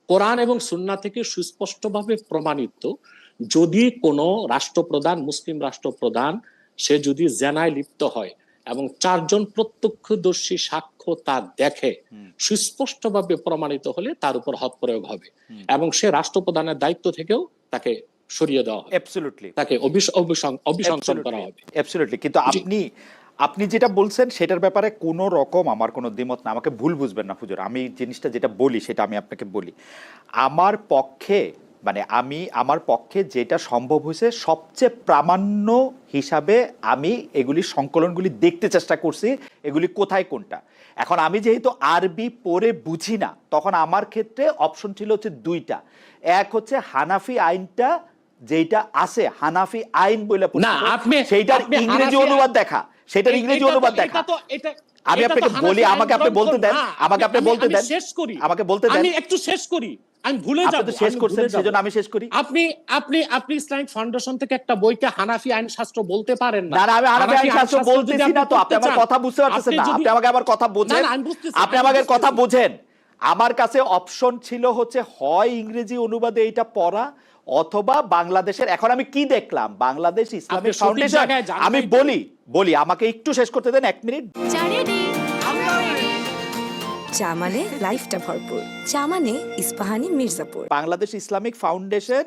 কোরআন এবং সুন্নাহ থেকে সুস্পষ্টভাবে প্রমাণিত, যদি কোনো রাষ্ট্রপ্রধান, মুসলিম রাষ্ট্রপ্রধান, সে যদি জেনায় লিপ্ত হয় এবং 4 জন প্রত্যক্ষদর্শী সাক্ষ্য তা দেখে, সুস্পষ্টভাবে প্রমাণিত হলে তার উপর হদ প্রয়োগ হবে এবং সে রাষ্ট্রপ্রধানের দায়িত্ব থেকেও তাকে সরিয়ে দেওয়া হবে, অ্যাবসলিউটলি তাকে অভিশংসন করা হবে। অ্যাবসলিউটলি। কিন্তু আপনি যেটা বলছেন সেটার ব্যাপারে কোনো রকম আমার কোনো দ্বিমত না, আমাকে ভুল বুঝবেন না হুজুর। আমি জিনিসটা যেটা বলি সেটা আমি আপনাকে বলি। আমার পক্ষে যেটা সম্ভব হয়েছে সবচেয়ে প্রামাণ্য হিসাবে আমি এগুলি সংকলনগুলি দেখতে চেষ্টা করছি, এগুলি কোথায় কোনটা। এখন আমি যেহেতু আরবি পড়ে বুঝি না, তখন আমার ক্ষেত্রে অপশন ছিল হচ্ছে 2টা। এক হচ্ছে হানাফি আইনটা যেটা আছে, হানাফি আইন বলে সেইটার ইংরেজি অনুবাদ দেখা, সেটার ইংরেজি অনুবাদ দেখা। আমি আপনাকে বলি, আমাকে আপনি বলতে দেন, শেষ করি, আমাকে বলতে দেন, আমি একটু শেষ করি, আমি ভুলে যাব। আপনি তো শেষ করছেন, সেজন্য আমি শেষ করি। আপনি ইসলামিক ফাউন্ডেশন থেকে একটা বইকে হানাফি আইন শাস্ত্র বলতে পারেন না। না, আমি হানাফি আইন শাস্ত্র বলতেছি না, তো আপনি আমার কথা বুঝতে পারতেছেন না। আপনি আমাকে আবার কথা বোঝেন, আপনি আমাকে কথা বোঝেন। আমার কাছে অপশন ছিল হচ্ছে হয় ইংরেজি অনুবাদে এইটা পড়া অথবা বাংলাদেশের। এখন আমি কি দেখলাম, বাংলাদেশ ইসলামিক ফাউন্ডেশন। আমি বলি আমাকে একটু শেষ করতে দেন 1 মিনিট। চা মানে লাইফটা ভরপুর, চা মানে ইস্পাহানি মির্জাপুর। বাংলাদেশ ইসলামিক ফাউন্ডেশন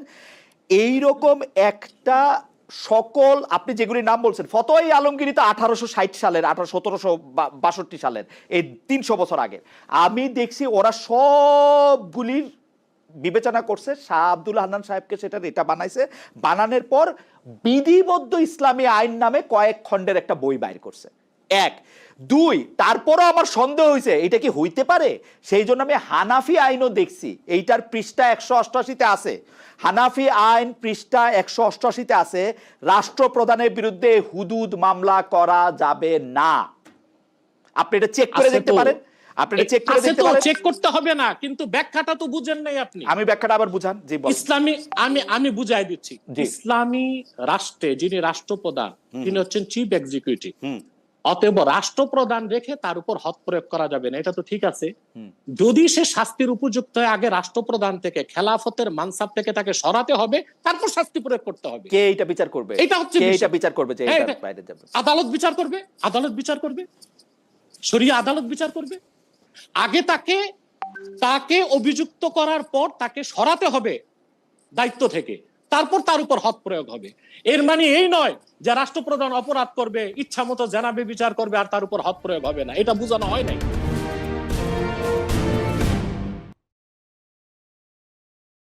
এইরকম একটা সকল, আপনি যেগুলি নাম বলছেন, ফতোয়া আলমগীরি তো 1860 সালের, 1762 সালের, এই 300 বছর আগে। আমি দেখছি ওরা সবগুলির বিবেচনা করছে, শাহ আব্দুল হান্নান সাহেবকে সেটা এটা বানাইছে, বানানোর পর বিধিবদ্ধ ইসলামী আইন নামে কয়েক খণ্ডের একটা বই বাইর করছে। 1 2 তারপরও আমার সন্দেহ হয়েছে এটা কি হইতে পারে, সেই জন্য আমি হানাফি আইনও দেখছি। এইটার পৃষ্ঠা 188-তে আছে, হানাফি আইন পৃষ্ঠা 188-তে আছে, রাষ্ট্রপ্রধানের বিরুদ্ধে হুদুদ মামলা করা যাবে না। আপনি এটা চেক করে দেখতে পারেন, চেক করতে হবে না, কিন্তু ব্যাখ্যাটা তো বুঝেন নাই আপনি। আমি ব্যাখ্যাটা আবার বুঝান। জি বলেন। ইসলামী, আমি বুঝাই দিচ্ছি। ইসলামী রাষ্ট্রে যিনি রাষ্ট্রপ্রধান, তিনি হচ্ছেন চিফ এক্সিকিউটিভ। অতএব রাষ্ট্রপ্রধান রেখে তার উপর হদ প্রয়োগ করা যাবে না, এটা তো ঠিক আছে। যদি সে শাস্তির উপযুক্ত হয়, আগে রাষ্ট্রপ্রধান থেকে, খেলাফতের মানসাব থেকে তাকে সরাতে হবে, তারপর শাস্তি প্রয়োগ করতে হবে। কে এটা বিচার করবে? এটা হচ্ছে এটা বিচার করবে যে এটা বাইরে যাবে। আদালত বিচার করবে, শরিয়া আদালত বিচার করবে। আগে তাকে অভিযুক্ত করার পর তাকে সরাতে হবে দায়িত্ব থেকে, তারপর তার উপর হদ প্রয়োগ হবে। এর মানে এই নয় যে রাষ্ট্রপ্রধান অপরাধ করবে, ইচ্ছা মতো জানাবে বিচার করবে আর তার উপর হদ প্রয়োগ হবে না, এটা বোঝানো হয় নাই।